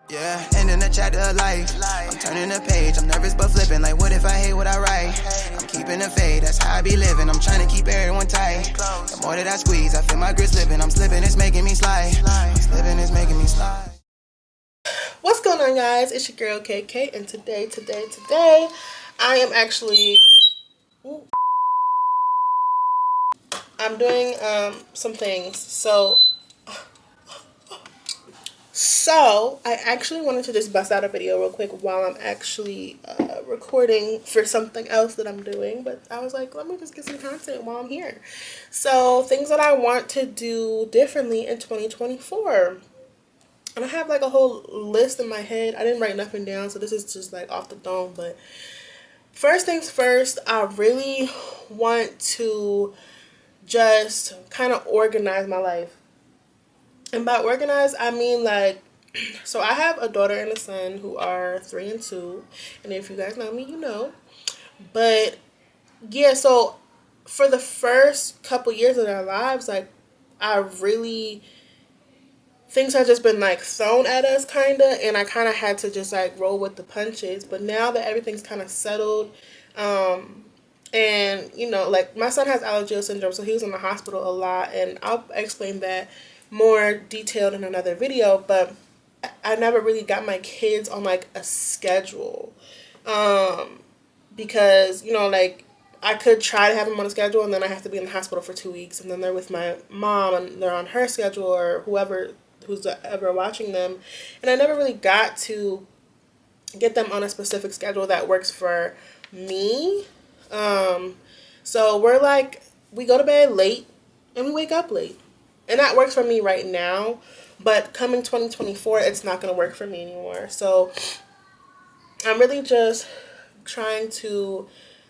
Yeah, ending the chapter of life. I'm turning the page, I'm nervous but flipping. Like, what if I hate what I write? I'm keeping the faith, that's how I be living. I'm trying to keep everyone tight. The more that I squeeze, I feel my grip slipping. I'm slipping, it's making me slide. I'm slipping, it's making me slide. What's going on, guys? It's your girl KK, and today, I am actually I'm doing some things. So I actually wanted to just bust out a video real quick while I'm actually recording for something else that I'm doing. But I was like, let me just get some content while I'm here. So things that I want to do differently in 2024. And I have like a whole list in my head. I didn't write nothing down, so this is just like off the dome. But first things first, I really want to just kind of organize my life. And by organize, I mean like, so I have a daughter and a son who are 3 and 2. And if you guys know me, you know. But yeah, so for the first couple years of their lives, like, I really things have just been like thrown at us kind of, and I kind of had to just like roll with the punches. But now that everything's kind of settled, and like, my son has Alagille syndrome, so he was in the hospital a lot, and I'll explain that more detailed in another video. But I never really got my kids on like a schedule, because like, I could try to have them on a schedule, and then I have to be in the hospital for 2 weeks, and then they're with my mom and they're on her schedule, or who's ever watching them. And I never really got to get them on a specific schedule that works for me. So we're like, we go to bed late and we wake up late, and that works for me right now. But coming 2024, it's not going to work for me anymore. So I'm really just trying to,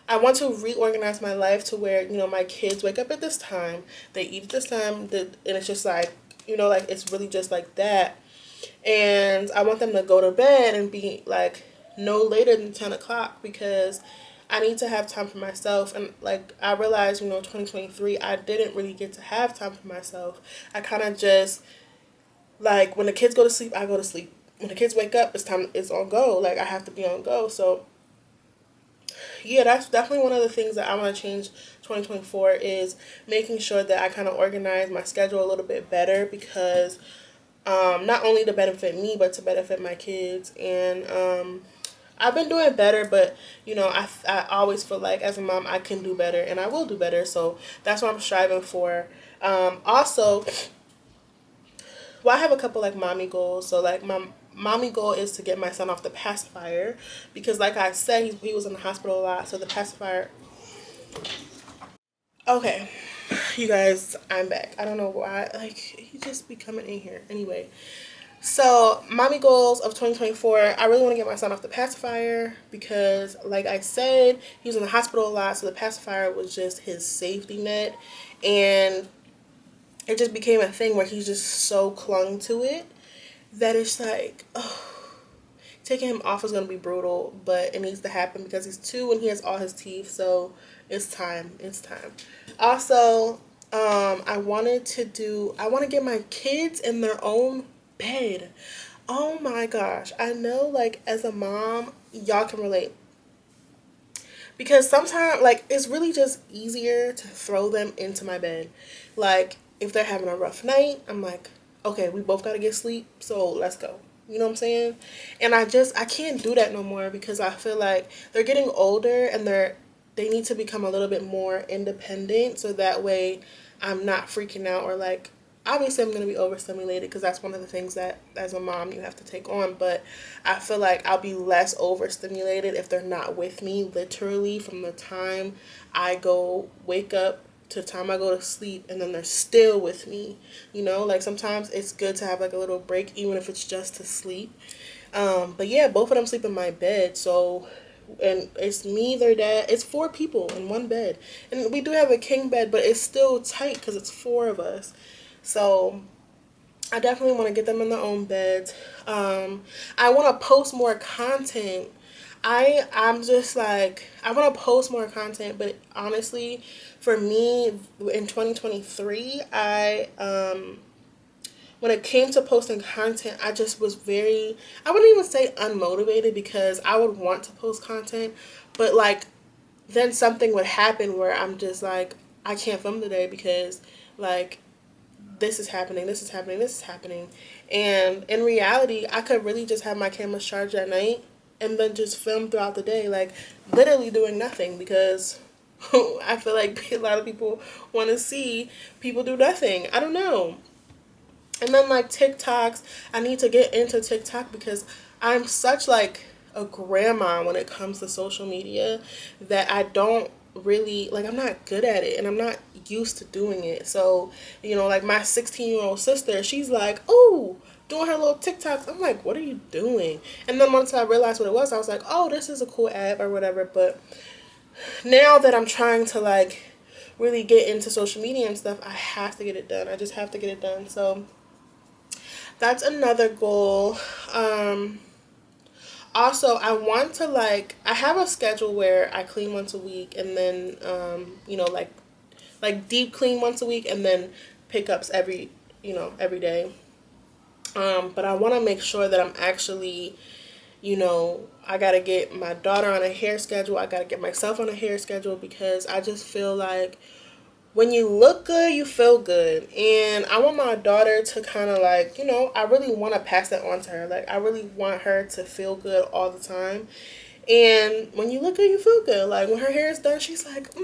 I want to reorganize my life to where, my kids wake up at this time, they eat at this time, and it's just like, like, it's really just like that. And I want them to go to bed and be like no later than 10 o'clock, because I need to have time for myself. And like, I realized, 2023, I didn't really get to have time for myself. I kind of just, like, when the kids go to sleep, I go to sleep. When the kids wake up, it's on go. Like, I have to be on go. So yeah, that's definitely one of the things that I want to change 2024, is making sure that I kind of organize my schedule a little bit better, because not only to benefit me, but to benefit my kids. And I've been doing better, but I always feel like as a mom I can do better, and I will do better. So that's what I'm striving for. Also, well, I have a couple like mommy goals. So like, my mommy goal is to get my son off the pacifier, because like I said, he was in the hospital a lot. So the pacifier. Okay, you guys, I'm back. I don't know why. Like, he just be coming in here anyway. So, mommy goals of 2024, I really want to get my son off the pacifier, because, like I said, he was in the hospital a lot, so the pacifier was just his safety net. And it just became a thing where he's just so clung to it that it's like, oh, taking him off is going to be brutal, but it needs to happen because he's 2 and he has all his teeth, so it's time. It's time. Also, I want to get my kids in their own bed. Oh my gosh. I know, like, as a mom, y'all can relate. Because sometimes, like, it's really just easier to throw them into my bed. Like, if they're having a rough night, I'm like, okay, we both got to get sleep, so let's go. You know what I'm saying? And I can't do that no more, because I feel like they're getting older, and they need to become a little bit more independent, so that way I'm not freaking out, or like, obviously I'm going to be overstimulated, because that's one of the things that as a mom you have to take on. But I feel like I'll be less overstimulated if they're not with me, literally from the time I go wake up to the time I go to sleep, and then they're still with me. Like, sometimes it's good to have like a little break, even if it's just to sleep. But yeah, both of them sleep in my bed. So, and it's me, their dad. It's 4 people in one bed, and we do have a king bed, but it's still tight because it's 4 of us. So I definitely want to get them in their own beds. I want to post more content. I'm just like, I want to post more content, but honestly, for me, in 2023, I want when it came to posting content, I just was very, I wouldn't even say unmotivated, because I would want to post content, but like then something would happen where I'm just like, I can't film today because like this is happening, this is happening, this is happening. And in reality, I could really just have my cameras charged at night and then just film throughout the day, like literally doing nothing, because I feel like a lot of people want to see people do nothing. I don't know. And then like TikToks, I need to get into TikTok because I'm such like a grandma when it comes to social media that I don't really like, I'm not good at it and I'm not used to doing it. So, like my 16-year-old sister, she's like, "Oh, doing her little TikToks." I'm like, "What are you doing?" And then once I realized what it was, I was like, "Oh, this is a cool app or whatever." But now that I'm trying to like really get into social media and stuff, I have to get it done. I just have to get it done. So that's another goal. Also, I want to like, I have a schedule where I clean once a week, and then like deep clean once a week, and then pickups every day. But I want to make sure that I'm actually, I got to get my daughter on a hair schedule. I got to get myself on a hair schedule, because I just feel like when you look good, you feel good. And I want my daughter to kind of like, I really want to pass that on to her. Like, I really want her to feel good all the time. And when you look good, you feel good. Like, when her hair is done, she's like,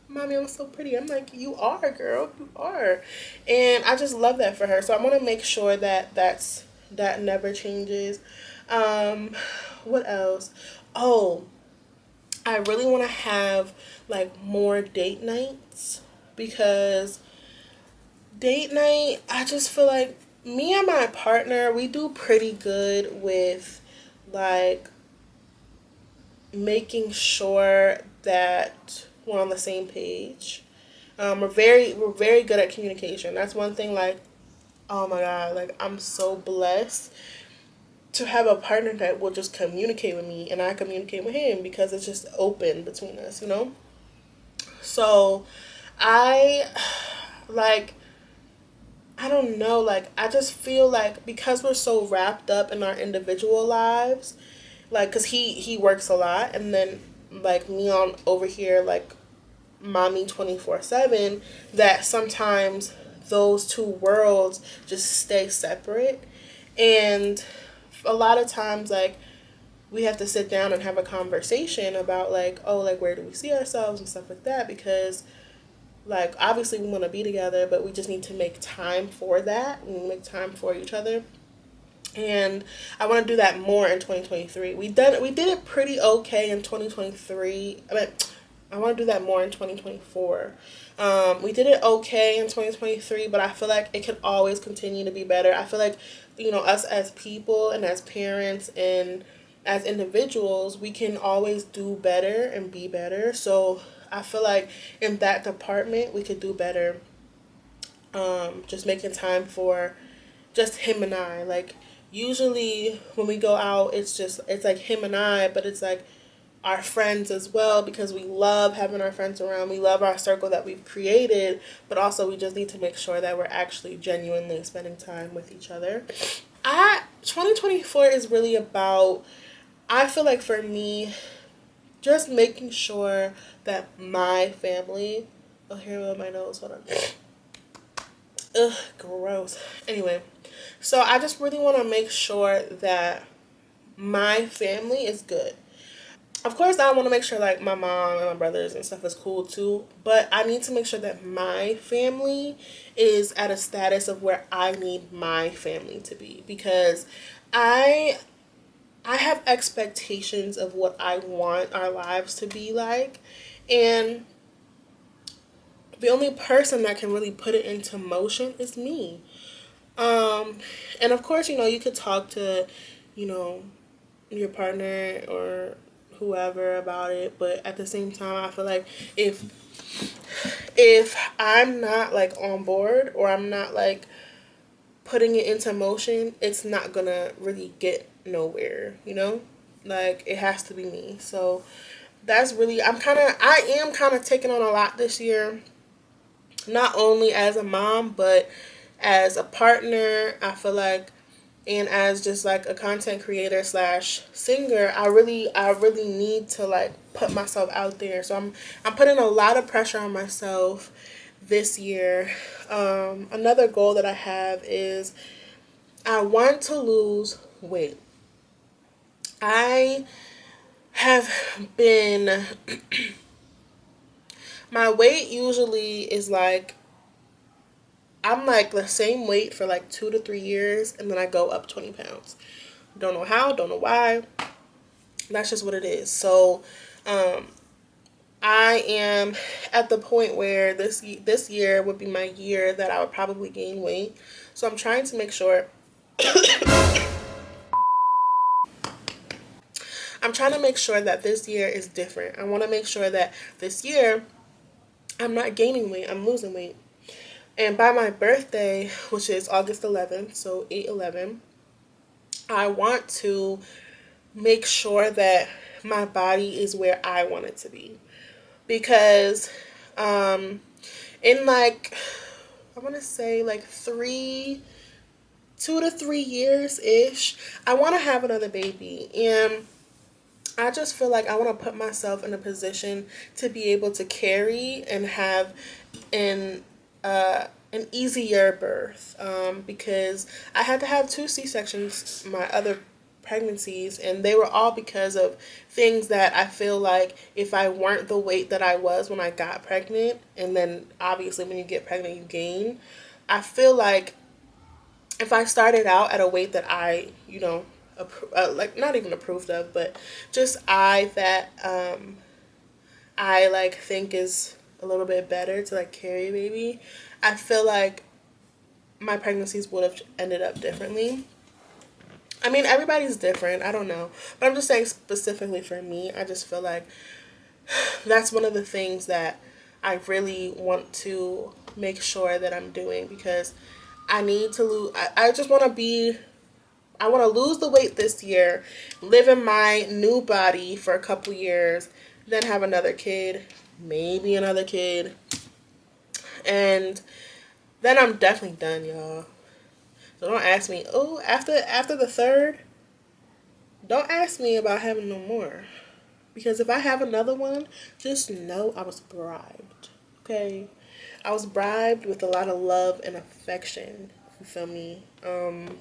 "Mommy, I'm so pretty." I'm like, "You are, girl. You are." And I just love that for her. So I want to make sure that that never changes. What else? Oh, I really want to have like more date nights, because date night, I just feel like me and my partner, we do pretty good with like making sure that we're on the same page. We're very good at communication. That's one thing, like, oh my god, like I'm so blessed to have a partner that will just communicate with me and I communicate with him, because it's just open between us. So I like, I don't know, like I just feel like because we're so wrapped up in our individual lives, like cuz he works a lot, and then like me on over here like mommy 24/7, that sometimes those two worlds just stay separate. And a lot of times, like, we have to sit down and have a conversation about like, oh, like where do we see ourselves and stuff like that, because like obviously we want to be together, but we just need to make time for that and make time for each other. And I want to do that more in 2023. We did it pretty okay in 2023. I want to do that more in 2024. We did it okay in 2023, but I feel like it can always continue to be better. I feel like, us as people and as parents and as individuals, we can always do better and be better. So I feel like in that department, we could do better. Just making time for just him and I. Like, usually when we go out, it's like him and I, but it's like our friends as well, because we love having our friends around. We love our circle that we've created, but also we just need to make sure that we're actually genuinely spending time with each other. 2024 is really about, I feel like for me, just making sure that my family, oh, here with my nose, hold on. Ugh, gross. Anyway, so I just really want to make sure that my family is good. Of course, I want to make sure like my mom and my brothers and stuff is cool too, but I need to make sure that my family is at a status of where I need my family to be, because I I have expectations of what I want our lives to be like, and the only person that can really put it into motion is me. Um, and of course, you could talk to, you know, your partner or whoever about it, but at the same time, I feel like if I'm not like on board, or I'm not like putting it into motion, it's not gonna really get nowhere. Like, it has to be me. So that's really, I am kind of taking on a lot this year, not only as a mom, but as a partner, I feel like, and as just like a content creator slash singer, I really need to like put myself out there. So I'm putting a lot of pressure on myself this year. Another goal that I have is I want to lose weight. I have been my weight usually is like I'm like the same weight for like 2 to 3 years, and then I go up 20 pounds. Don't know how, don't know why. That's just what it is. So, I am at the point where this year would be my year that I would probably gain weight. So I'm trying to make sure. I'm trying to make sure that this year is different. I want to make sure that this year I'm not gaining weight, I'm losing weight. And by my birthday, which is August 11th, so 8/11, I want to make sure that my body is where I want it to be. Because in like, I want to say like 2 to 3 years ish, I want to have another baby. And I just feel like I want to put myself in a position to be able to carry and have an an easier birth, because I had to have 2 C-sections my other pregnancies, and they were all because of things that I feel like if I weren't the weight that I was when I got pregnant, and then obviously when you get pregnant you gain, I feel like if I started out at a weight that I, like not even approved of, but just I like think is a little bit better to like carry a baby, I feel like my pregnancies would have ended up differently. I mean, everybody's different. I don't know. But I'm just saying specifically for me, I just feel like that's one of the things that I really want to make sure that I'm doing, because I need to lose. I just want to be. I want to lose the weight this year, live in my new body for a couple years, then have another kid, maybe another kid, and then I'm definitely done, y'all. So don't ask me, oh, after the third, don't ask me about having no more. Because if I have another one, just know I was bribed. Okay? I was bribed with a lot of love and affection. You feel me?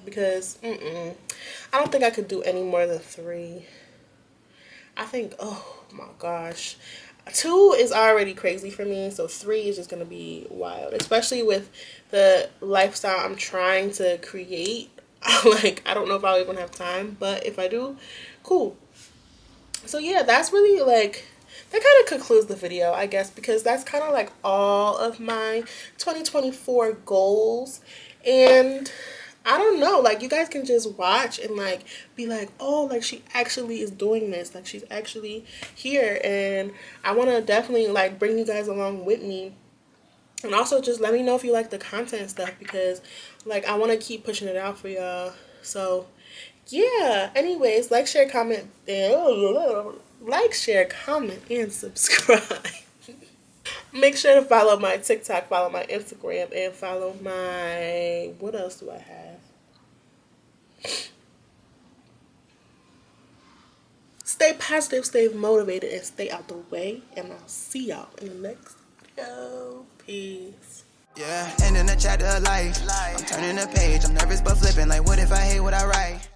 Because I don't think I could do any more than 3. I think, oh my gosh. 2 is already crazy for me, so 3 is just going to be wild. Especially with the lifestyle I'm trying to create. Like, I don't know if I'll even have time, but if I do, cool. So yeah, that's really like, that kind of concludes the video, I guess, because that's kind of like all of my 2024 goals. And I don't know, like, you guys can just watch and like be like, oh, like she actually is doing this, like she's actually here. And I want to definitely like bring you guys along with me. And also just let me know if you like the content and stuff, because like I want to keep pushing it out for y'all. So yeah, anyways, like, share, comment, and subscribe. Make sure to follow my TikTok, follow my Instagram, and follow my, what else do I have? Stay positive, stay motivated, and stay out the way. And I'll see y'all in the next video. Peace. Yeah, ending the chapter of life. I'm turning the page, I'm nervous but flipping. Like, what if I hate what I write?